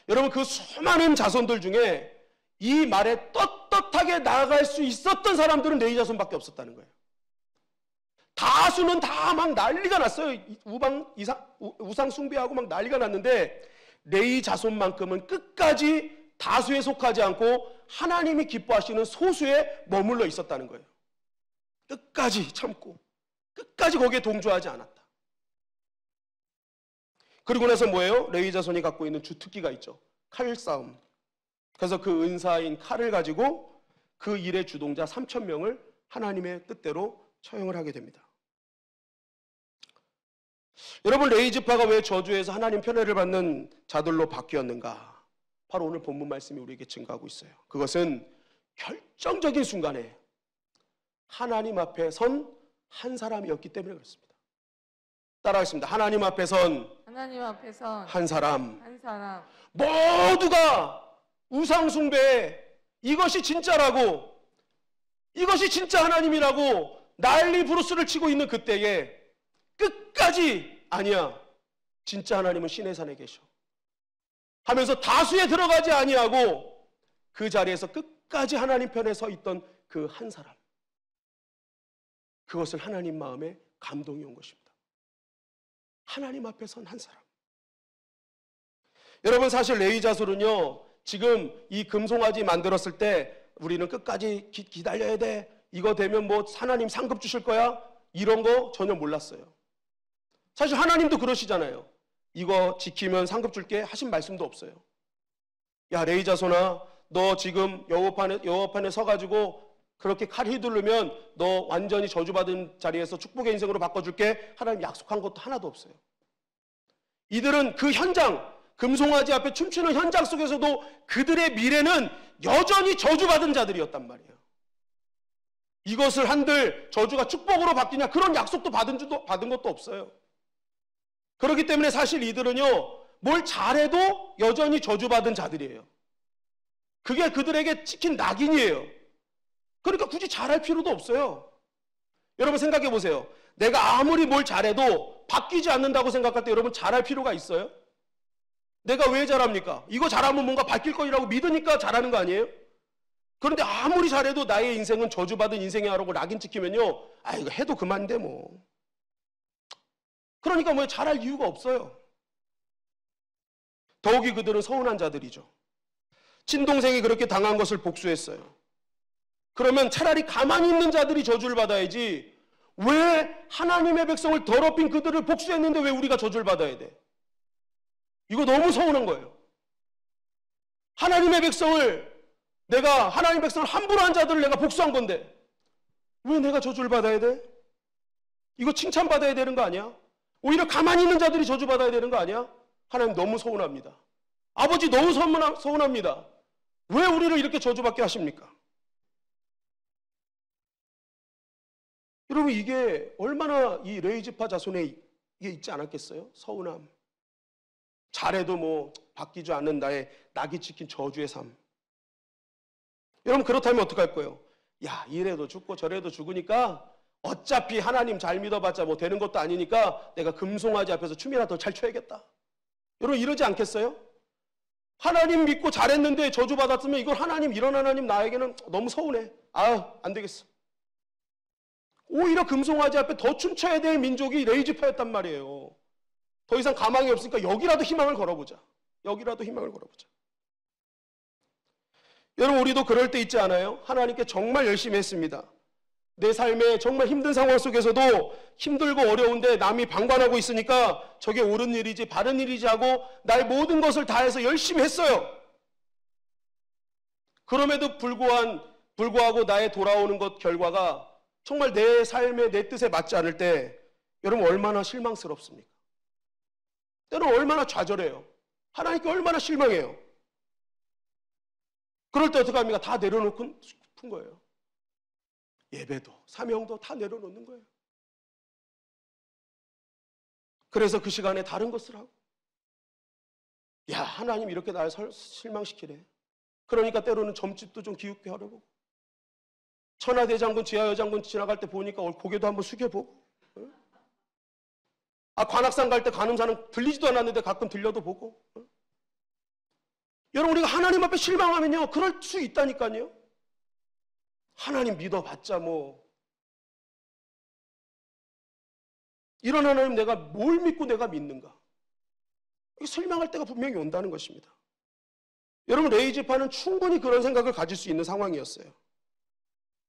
여러분 그 수많은 자손들 중에 이 말에 떳떳하게 나아갈 수 있었던 사람들은 레위 자손밖에 없었다는 거예요. 다수는 다 막 난리가 났어요. 우상 숭배하고 막 난리가 났는데 레위 자손만큼은 끝까지 다수에 속하지 않고 하나님이 기뻐하시는 소수에 머물러 있었다는 거예요. 끝까지 참고 끝까지 거기에 동조하지 않았다. 그리고 나서 뭐예요? 레위 자손이 갖고 있는 주특기가 있죠. 칼싸움. 그래서 그 은사인 칼을 가지고 그 일의 주동자 3,000명을 하나님의 뜻대로 처형을 하게 됩니다. 여러분 레위 지파가 왜 저주에서 하나님 편애를 받는 자들로 바뀌었는가? 바로 오늘 본문 말씀이 우리에게 증거하고 있어요. 그것은 결정적인 순간에 하나님 앞에 선 한 사람이었기 때문에 그렇습니다. 따라하겠습니다. 하나님 앞에 선 한 사람. 모두가 우상 숭배에 이것이 진짜라고 이것이 진짜 하나님이라고 난리 부르스를 치고 있는 그때에 끝까지 아니야. 진짜 하나님은 시내 산에 계셔. 하면서 다수에 들어가지 아니하고 그 자리에서 끝까지 하나님 편에 서 있던 그 한 사람. 그것을 하나님 마음에 감동이 온 것입니다. 하나님 앞에 선 한 사람. 여러분 사실 레위 자손은요. 지금 이 금송아지 만들었을 때 우리는 끝까지 기다려야 돼. 이거 되면 뭐 하나님 상급 주실 거야. 이런 거 전혀 몰랐어요. 사실 하나님도 그러시잖아요. 이거 지키면 상급 줄게 하신 말씀도 없어요. 야 레위 자손아 너 지금 여호와판에 서가지고 그렇게 칼 휘두르면 너 완전히 저주받은 자리에서 축복의 인생으로 바꿔줄게 하나님 약속한 것도 하나도 없어요. 이들은 그 현장 금송아지 앞에 춤추는 현장 속에서도 그들의 미래는 여전히 저주받은 자들이었단 말이에요. 이것을 한들 저주가 축복으로 바뀌냐 그런 약속도 받은 것도 없어요. 그렇기 때문에 사실 이들은요 뭘 잘해도 여전히 저주받은 자들이에요. 그게 그들에게 찍힌 낙인이에요. 그러니까 굳이 잘할 필요도 없어요. 여러분 생각해 보세요. 내가 아무리 뭘 잘해도 바뀌지 않는다고 생각할 때 여러분 잘할 필요가 있어요? 내가 왜 잘합니까? 이거 잘하면 뭔가 바뀔 거라고 믿으니까 잘하는 거 아니에요? 그런데 아무리 잘해도 나의 인생은 저주받은 인생이라고 낙인 찍히면요 아 이거 해도 그만인데 뭐. 그러니까 뭐 잘할 이유가 없어요. 더욱이 그들은 서운한 자들이죠. 친동생이 그렇게 당한 것을 복수했어요. 그러면 차라리 가만히 있는 자들이 저주를 받아야지 왜 하나님의 백성을 더럽힌 그들을 복수했는데 왜 우리가 저주를 받아야 돼? 이거 너무 서운한 거예요. 하나님의 백성을 내가 하나님 백성을 함부로 한 자들을 내가 복수한 건데 왜 내가 저주를 받아야 돼? 이거 칭찬받아야 되는 거 아니야? 오히려 가만히 있는 자들이 저주받아야 되는 거 아니야? 하나님 너무 서운합니다. 아버지 너무 서운합니다. 왜 우리를 이렇게 저주받게 하십니까? 여러분 이게 얼마나 이 레위지파 자손에 이게 있지 않았겠어요? 서운함. 잘해도 뭐 바뀌지 않는 나의 낙이 찍힌 저주의 삶. 여러분 그렇다면 어떡할 거예요? 야 이래도 죽고 저래도 죽으니까 어차피 하나님 잘 믿어봤자 뭐 되는 것도 아니니까 내가 금송아지 앞에서 춤이나 더 잘 춰야겠다. 여러분 이러지 않겠어요? 하나님 믿고 잘했는데 저주받았으면 이걸 하나님 이런 하나님 나에게는 너무 서운해. 아 안 되겠어. 오히려 금송아지 앞에 더 춤춰야 될 민족이 레위지파였단 말이에요. 더 이상 가망이 없으니까 여기라도 희망을 걸어보자. 여기라도 희망을 걸어보자. 여러분 우리도 그럴 때 있지 않아요? 하나님께 정말 열심히 했습니다. 내 삶에 정말 힘든 상황 속에서도 힘들고 어려운데 남이 방관하고 있으니까 저게 옳은 일이지 바른 일이지 하고 나의 모든 것을 다해서 열심히 했어요. 그럼에도 불구하고 나의 돌아오는 것 결과가 정말 내 삶에 내 뜻에 맞지 않을 때 여러분 얼마나 실망스럽습니까? 때로는 얼마나 좌절해요. 하나님께 얼마나 실망해요. 그럴 때 어떻게 합니까? 다 내려놓고 싶은 거예요. 예배도 사명도 다 내려놓는 거예요. 그래서 그 시간에 다른 것을 하고 야 하나님 이렇게 날 실망시키래. 그러니까 때로는 점집도 좀 기웃게 하려고 천하대장군 지하여장군 지나갈 때 보니까 고개도 한번 숙여보고 관악산 갈 때 간음사는 들리지도 않았는데 가끔 들려도 보고 여러분 우리가 하나님 앞에 실망하면요 그럴 수 있다니까요. 하나님 믿어봤자 뭐 이런 하나님 내가 뭘 믿고 내가 믿는가. 실망할 때가 분명히 온다는 것입니다. 여러분 레위지파는 충분히 그런 생각을 가질 수 있는 상황이었어요.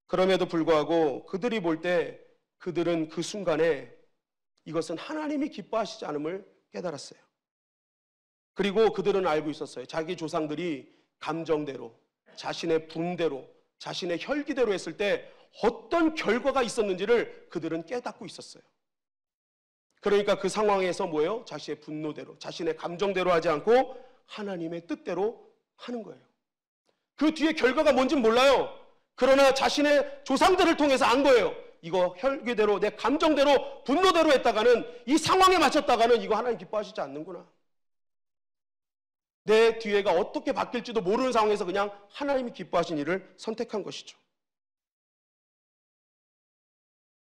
그럼에도 불구하고 그들이 볼 때 그들은 그 순간에 이것은 하나님이 기뻐하시지 않음을 깨달았어요. 그리고 그들은 알고 있었어요. 자기 조상들이 감정대로 자신의 분대로 자신의 혈기대로 했을 때 어떤 결과가 있었는지를 그들은 깨닫고 있었어요. 그러니까 그 상황에서 뭐예요? 자신의 분노대로 자신의 감정대로 하지 않고 하나님의 뜻대로 하는 거예요. 그 뒤에 결과가 뭔지는 몰라요. 그러나 자신의 조상들을 통해서 안 거예요. 이거 혈기대로 내 감정대로 분노대로 했다가는 이 상황에 맞췄다가는 이거 하나님 기뻐하시지 않는구나. 내 뒤에가 어떻게 바뀔지도 모르는 상황에서 그냥 하나님이 기뻐하신 일을 선택한 것이죠.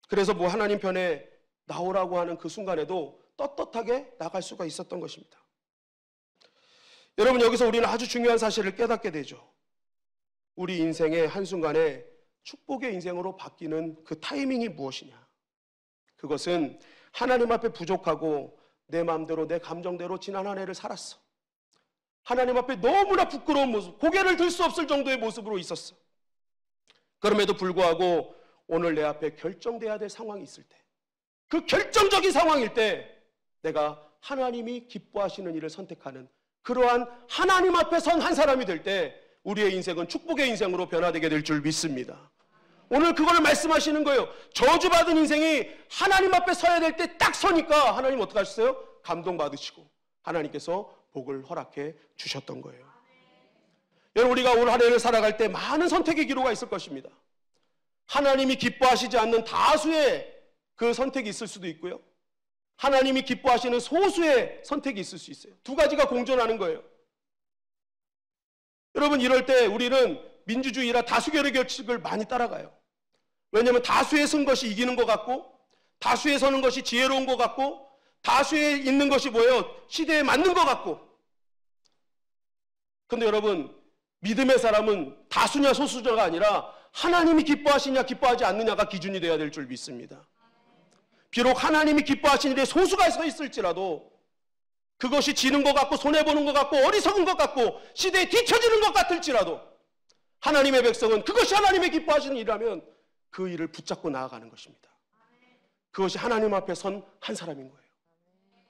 그래서 뭐 하나님 편에 나오라고 하는 그 순간에도 떳떳하게 나갈 수가 있었던 것입니다. 여러분 여기서 우리는 아주 중요한 사실을 깨닫게 되죠. 우리 인생의 한순간에 축복의 인생으로 바뀌는 그 타이밍이 무엇이냐. 그것은 하나님 앞에 부족하고 내 마음대로 내 감정대로 지난 한 해를 살았어. 하나님 앞에 너무나 부끄러운 모습, 고개를 들 수 없을 정도의 모습으로 있었어. 그럼에도 불구하고 오늘 내 앞에 결정돼야 될 상황이 있을 때, 그 결정적인 상황일 때 내가 하나님이 기뻐하시는 일을 선택하는 그러한 하나님 앞에 선 한 사람이 될 때 우리의 인생은 축복의 인생으로 변화되게 될 줄 믿습니다. 오늘 그걸 말씀하시는 거예요. 저주받은 인생이 하나님 앞에 서야 될 때 딱 서니까 하나님 어떻게 하셨어요? 감동받으시고 하나님께서 복을 허락해 주셨던 거예요. 여러분 우리가 올 한 해를 살아갈 때 많은 선택의 기로가 있을 것입니다. 하나님이 기뻐하시지 않는 다수의 그 선택이 있을 수도 있고요. 하나님이 기뻐하시는 소수의 선택이 있을 수 있어요. 두 가지가 공존하는 거예요. 여러분 이럴 때 우리는 민주주의라 다수결의 결칙을 많이 따라가요. 왜냐하면 다수에 선 것이 이기는 것 같고 다수에 서는 것이 지혜로운 것 같고 다수에 있는 것이 뭐예요? 시대에 맞는 것 같고. 그런데 여러분 믿음의 사람은 다수냐 소수냐가 아니라 하나님이 기뻐하시냐 기뻐하지 않느냐가 기준이 되어야 될 줄 믿습니다. 비록 하나님이 기뻐하시는 일에 소수가 서 있을지라도 그것이 지는 것 같고 손해보는 것 같고 어리석은 것 같고 시대에 뒤처지는 것 같을지라도 하나님의 백성은 그것이 하나님의 기뻐하시는 일이라면 그 일을 붙잡고 나아가는 것입니다. 그것이 하나님 앞에 선 한 사람인 거예요.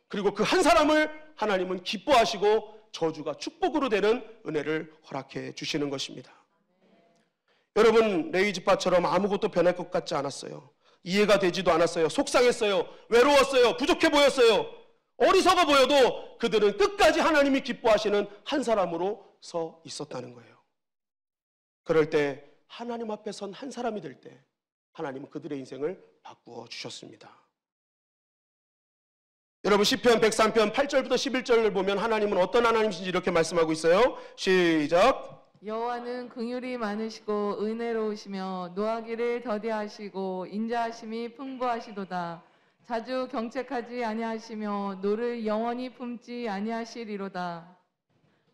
그리고 그 한 사람을 하나님은 기뻐하시고 저주가 축복으로 되는 은혜를 허락해 주시는 것입니다. 여러분 레위 지파처럼 아무것도 변할 것 같지 않았어요. 이해가 되지도 않았어요. 속상했어요. 외로웠어요. 부족해 보였어요. 어리석어 보여도 그들은 끝까지 하나님이 기뻐하시는 한 사람으로 서 있었다는 거예요. 그럴 때 하나님 앞에 선 한 사람이 될 때 하나님은 그들의 인생을 바꾸어 주셨습니다. 여러분 시편 103편 8절부터 11절을 보면 하나님은 어떤 하나님이신지 이렇게 말씀하고 있어요. 시작. 여호와는 긍휼이 많으시고 은혜로우시며 노하기를 더디하시고 인자하심이 풍부하시도다. 자주 경책하지 아니하시며 노를 영원히 품지 아니하시리로다.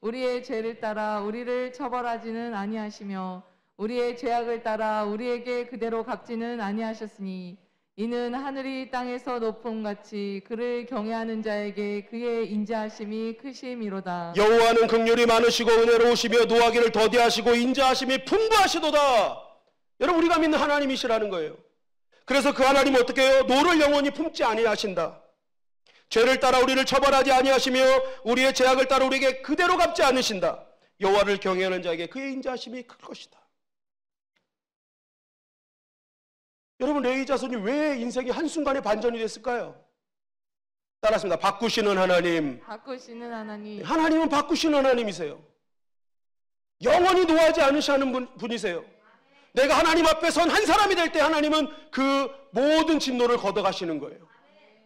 우리의 죄를 따라 우리를 처벌하지는 아니하시며 우리의 죄악을 따라 우리에게 그대로 갚지는 아니하셨으니 이는 하늘이 땅에서 높음같이 그를 경외하는 자에게 그의 인자하심이 크심이로다. 여호와는 긍휼이 많으시고 은혜로우시며 노하기를 더디하시고 인자하심이 풍부하시도다. 여러분 우리가 믿는 하나님이시라는 거예요. 그래서 그 하나님은 어떻게 해요? 노를 영원히 품지 아니하신다. 죄를 따라 우리를 처벌하지 아니하시며 우리의 죄악을 따라 우리에게 그대로 갚지 않으신다. 여호와를 경외하는 자에게 그의 인자하심이 클 것이다. 여러분 레위 자손이 왜 인생이 한순간에 반전이 됐을까요? 따라합니다. 바꾸시는 하나님. 바꾸시는 하나님. 하나님은 바꾸시는 하나님이세요. 영원히 노하지 않으시는 분이세요. 내가 하나님 앞에 선 한 사람이 될 때 하나님은 그 모든 진노를 걷어가시는 거예요.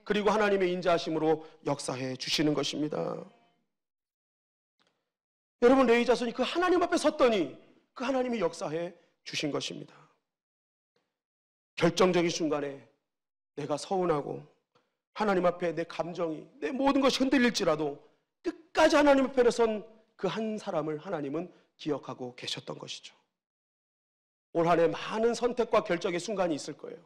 그리고 하나님의 인자하심으로 역사해 주시는 것입니다. 여러분 레위 자손이 그 하나님 앞에 섰더니 그 하나님이 역사해 주신 것입니다. 결정적인 순간에 내가 서운하고 하나님 앞에 내 감정이 내 모든 것이 흔들릴지라도 끝까지 하나님 앞에 선 그 한 사람을 하나님은 기억하고 계셨던 것이죠. 올 한 해 많은 선택과 결정의 순간이 있을 거예요.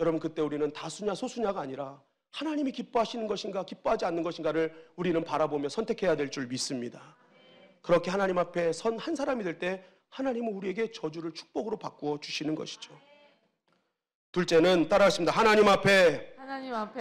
여러분 그때 우리는 다수냐 소수냐가 아니라 하나님이 기뻐하시는 것인가 기뻐하지 않는 것인가를 우리는 바라보며 선택해야 될 줄 믿습니다. 그렇게 하나님 앞에 선 한 사람이 될 때 하나님은 우리에게 저주를 축복으로 바꾸어 주시는 것이죠. 둘째는 따라하십니다. 하나님 앞에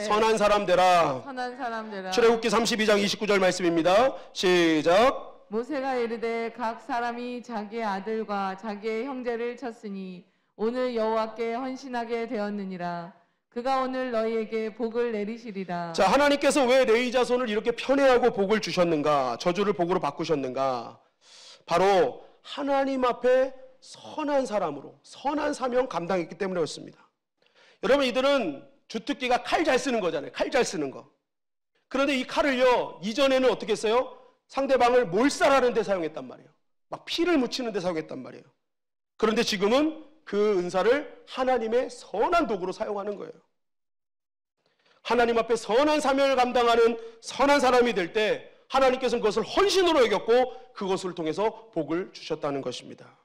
선한 사람 되라. 선한 사람 되라. 출애굽기 32장 29절 말씀입니다. 시작. 모세가 이르되 각 사람이 자기의 아들과 자기의 형제를 쳤으니 오늘 여호와께 헌신하게 되었느니라. 그가 오늘 너희에게 복을 내리시리라. 자, 하나님께서 왜 레위 자손을 이렇게 편애하고 복을 주셨는가? 저주를 복으로 바꾸셨는가? 바로 하나님 앞에 선한 사람으로 선한 사명 감당했기 때문이었습니다. 여러분 이들은 주특기가 칼 잘 쓰는 거잖아요. 칼 잘 쓰는 거. 그런데 이 칼을요 이전에는 어떻게 했어요? 상대방을 몰살하는 데 사용했단 말이에요. 막 피를 묻히는 데 사용했단 말이에요. 그런데 지금은 그 은사를 하나님의 선한 도구로 사용하는 거예요. 하나님 앞에 선한 사명을 감당하는 선한 사람이 될 때 하나님께서는 그것을 헌신으로 여겼고 그것을 통해서 복을 주셨다는 것입니다.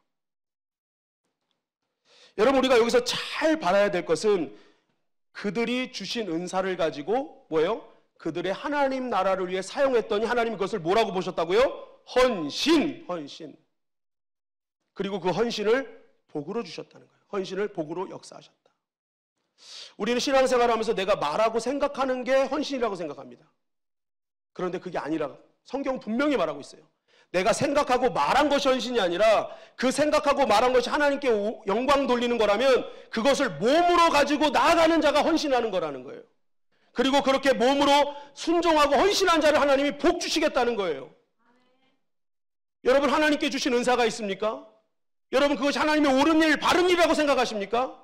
여러분 우리가 여기서 잘 봐야 될 것은 그들이 주신 은사를 가지고 뭐예요? 그들의 하나님 나라를 위해 사용했더니 하나님이 그것을 뭐라고 보셨다고요? 헌신. 그리고 그 헌신을 복으로 주셨다는 거예요. 헌신을 복으로 역사하셨다. 우리는 신앙생활을 하면서 내가 말하고 생각하는 게 헌신이라고 생각합니다. 그런데 그게 아니라 성경은 분명히 말하고 있어요. 내가 생각하고 말한 것이 헌신이 아니라 그 생각하고 말한 것이 하나님께 영광 돌리는 거라면 그것을 몸으로 가지고 나아가는 자가 헌신하는 거라는 거예요. 그리고 그렇게 몸으로 순종하고 헌신한 자를 하나님이 복 주시겠다는 거예요. 여러분 하나님께 주신 은사가 있습니까? 여러분 그것이 하나님의 옳은 일, 바른 일이라고 생각하십니까?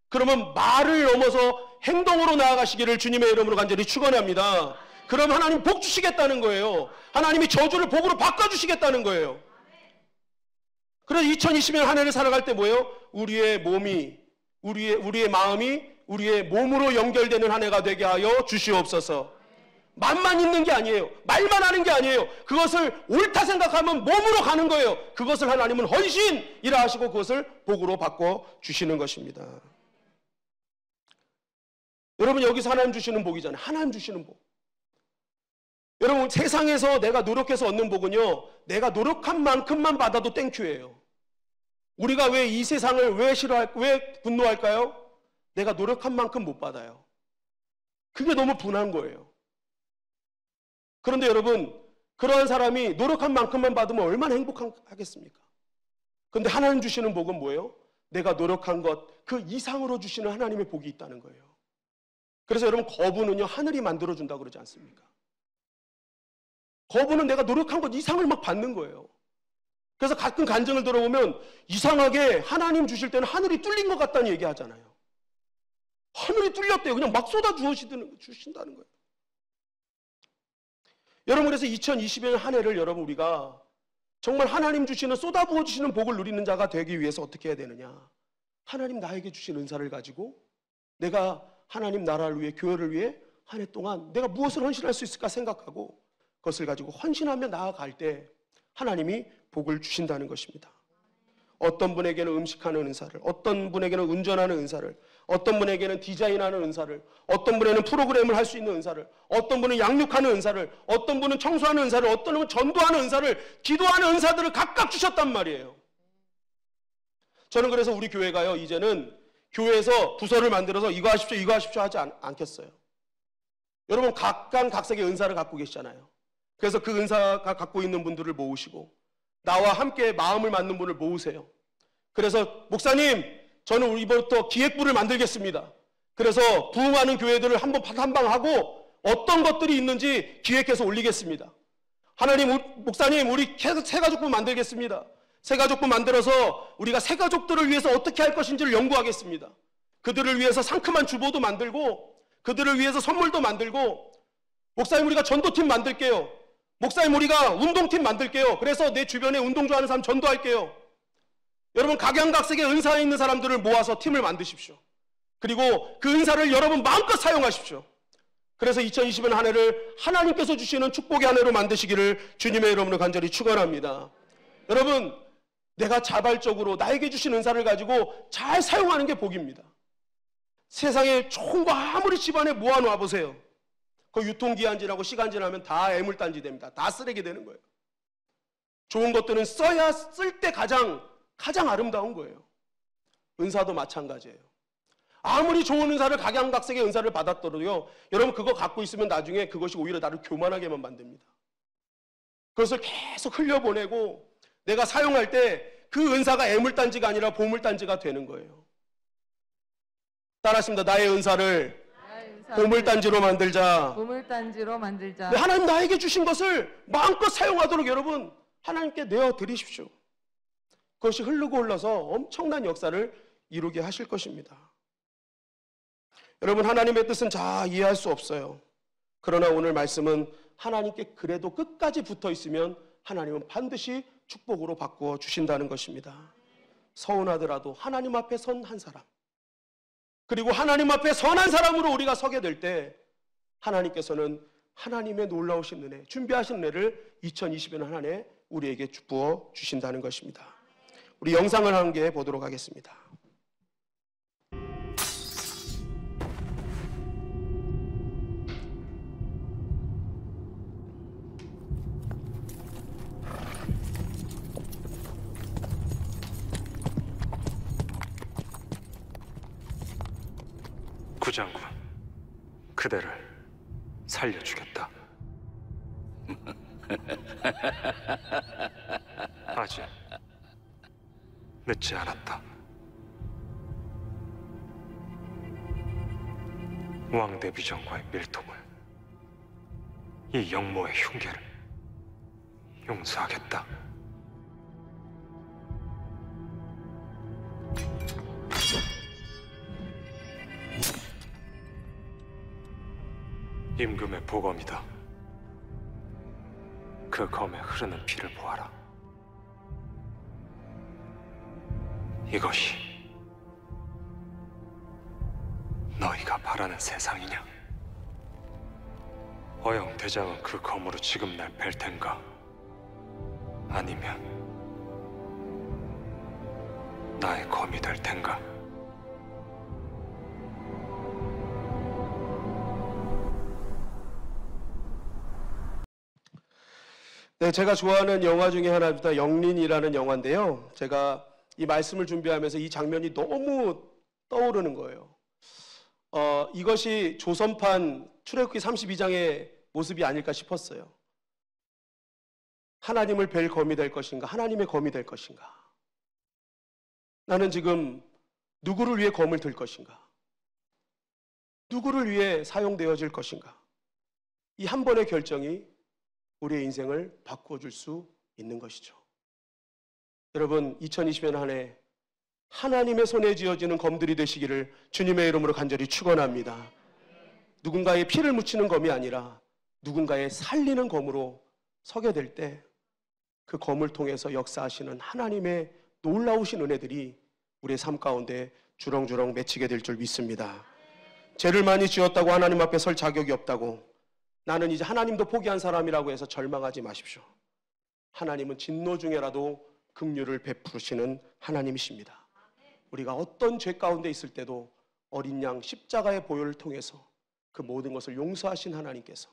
그러면 말을 넘어서 행동으로 나아가시기를 주님의 이름으로 간절히 축원합니다. 그럼 하나님 복 주시겠다는 거예요. 하나님이 저주를 복으로 바꿔주시겠다는 거예요. 그래서 2020년 한 해를 살아갈 때 뭐예요? 우리의 몸이, 우리의 마음이 우리의 몸으로 연결되는 한 해가 되게 하여 주시옵소서. 맘만 있는 게 아니에요. 말만 하는 게 아니에요. 그것을 옳다 생각하면 몸으로 가는 거예요. 그것을 하나님은 헌신이라 하시고 그것을 복으로 바꿔주시는 것입니다. 여러분 여기서 하나님 주시는 복이잖아요. 하나님 주시는 복. 여러분 세상에서 내가 노력해서 얻는 복은요 내가 노력한 만큼만 받아도 땡큐예요. 우리가 왜 이 세상을 왜 분노할까요? 내가 노력한 만큼 못 받아요. 그게 너무 분한 거예요. 그런데 여러분 그러한 사람이 노력한 만큼만 받으면 얼마나 행복하겠습니까? 근데 하나님 주시는 복은 뭐예요? 내가 노력한 것 그 이상으로 주시는 하나님의 복이 있다는 거예요. 그래서 여러분, 거부는요, 하늘이 만들어준다고 그러지 않습니까? 거부는 내가 노력한 것 이상을 막 받는 거예요. 그래서 가끔 간증을 들어보면 이상하게 하나님 주실 때는 하늘이 뚫린 것 같다는 얘기 하잖아요. 하늘이 뚫렸대요. 그냥 막 쏟아 주신다는 거예요. 여러분, 그래서 2020년 한 해를 여러분, 우리가 정말 하나님 주시는, 쏟아부어 주시는 복을 누리는 자가 되기 위해서 어떻게 해야 되느냐? 하나님 나에게 주신 은사를 가지고 내가 하나님 나라를 위해, 교회를 위해 한 해 동안 내가 무엇을 헌신할 수 있을까 생각하고 그것을 가지고 헌신하며 나아갈 때 하나님이 복을 주신다는 것입니다. 어떤 분에게는 음식하는 은사를, 어떤 분에게는 운전하는 은사를, 어떤 분에게는 디자인하는 은사를, 어떤 분에게는 프로그램을 할 수 있는 은사를, 어떤 분은 양육하는 은사를, 어떤 분은 청소하는 은사를, 어떤 분은 전도하는 은사를, 기도하는 은사들을 각각 주셨단 말이에요. 저는 그래서 우리 교회가요, 이제는 교회에서 부서를 만들어서 이거 하십시오 하지 않겠어요. 여러분, 각각의 은사를 갖고 계시잖아요. 그래서 그 은사가 갖고 있는 분들을 모으시고 나와 함께 마음을 맞는 분을 모으세요. 그래서 목사님, 저는 이번부터 기획부를 만들겠습니다. 그래서 부흥하는 교회들을 한번 탐방하고 어떤 것들이 있는지 기획해서 올리겠습니다. 하나님, 목사님, 우리 새가족부 만들겠습니다. 새가족부 만들어서 우리가 새가족들을 위해서 어떻게 할 것인지를 연구하겠습니다. 그들을 위해서 상큼한 주보도 만들고 그들을 위해서 선물도 만들고, 목사님, 우리가 전도팀 만들게요. 목사님, 우리가 운동팀 만들게요. 그래서 내 주변에 운동 좋아하는 사람 전도할게요. 여러분, 각양각색의 은사에 있는 사람들을 모아서 팀을 만드십시오. 그리고 그 은사를 여러분 마음껏 사용하십시오. 그래서 2020년 한 해를 하나님께서 주시는 축복의 한 해로 만드시기를 주님의 이름으로 간절히 축원합니다. 여러분, 내가 자발적으로 나에게 주신 은사를 가지고 잘 사용하는 게 복입니다. 세상에 좋은 거 아무리 집안에 모아놓아 보세요. 그 유통기한 지나고 시간 지나면 다 애물단지 됩니다. 다 쓰레기 되는 거예요. 좋은 것들은 써야 쓸 때 가장 아름다운 거예요. 은사도 마찬가지예요. 아무리 좋은 은사를, 각양각색의 은사를 받았더라도요, 여러분, 그거 갖고 있으면 나중에 그것이 오히려 나를 교만하게만 만듭니다. 그것을 계속 흘려보내고 내가 사용할 때 그 은사가 애물단지가 아니라 보물단지가 되는 거예요. 따라하십니다. 나의 은사를 보물단지로 만들자. 보물단지로 만들자. 하나님 나에게 주신 것을 마음껏 사용하도록 여러분 하나님께 내어드리십시오. 그것이 흐르고 흘러서 엄청난 역사를 이루게 하실 것입니다. 여러분, 하나님의 뜻은 이해할 수 없어요. 그러나 오늘 말씀은 하나님께 그래도 끝까지 붙어 있으면 하나님은 반드시 축복으로 바꾸어 주신다는 것입니다. 서운하더라도 하나님 앞에 선 한 사람, 그리고 하나님 앞에 선한 사람으로 우리가 서게 될 때 하나님께서는 하나님의 놀라우신 은혜, 준비하신 은혜를 2020년 한 해 우리에게 부어 주신다는 것입니다. 우리 영상을 함께 보도록 하겠습니다. 구장군, 그대를 살려주겠다. 아직 늦지 않았다. 왕대비전과의 밀통을, 이 영모의 흉계를 용서하겠다. 임금의 보검이다. 그 검에 흐르는 피를 보아라. 이것이 너희가 바라는 세상이냐? 어영 대장은 그 검으로 지금 날 뵐 텐가? 아니면 나의 검이 될 텐가? 네, 제가 좋아하는 영화 중에 하나입니다. 영린이라는 영화인데요. 제가 이 말씀을 준비하면서 이 장면이 너무 떠오르는 거예요. 이것이 조선판 출애굽기 32장의 모습이 아닐까 싶었어요. 하나님을 뵐 검이 될 것인가? 하나님의 검이 될 것인가? 나는 지금 누구를 위해 검을 들 것인가? 누구를 위해 사용되어질 것인가? 이 한 번의 결정이 우리의 인생을 바꿔줄 수 있는 것이죠. 여러분, 2020년 한 해 하나님의 손에 쥐어지는 검들이 되시기를 주님의 이름으로 간절히 축원합니다. 누군가의 피를 묻히는 검이 아니라 누군가의 살리는 검으로 서게 될 때 그 검을 통해서 역사하시는 하나님의 놀라우신 은혜들이 우리의 삶 가운데 주렁주렁 맺히게 될 줄 믿습니다. 죄를 많이 지었다고 하나님 앞에 설 자격이 없다고, 나는 이제 하나님도 포기한 사람이라고 해서 절망하지 마십시오. 하나님은 진노 중에라도 긍휼을 베푸시는 하나님이십니다. 우리가 어떤 죄 가운데 있을 때도 어린 양 십자가의 보혈을 통해서 그 모든 것을 용서하신 하나님께서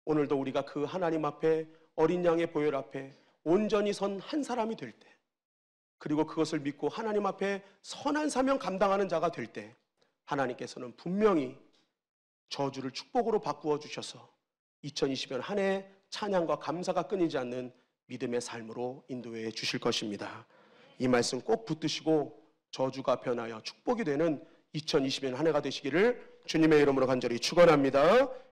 오늘도 우리가 그 하나님 앞에 어린 양의 보혈 앞에 온전히 선 한 사람이 될 때, 그리고 그것을 믿고 하나님 앞에 선한 사명 감당하는 자가 될 때 하나님께서는 분명히 저주를 축복으로 바꾸어 주셔서 2020년 한 해 찬양과 감사가 끊이지 않는 믿음의 삶으로 인도해 주실 것입니다. 이 말씀 꼭 붙드시고 저주가 변하여 축복이 되는 2020년 한 해가 되시기를 주님의 이름으로 간절히 축원합니다.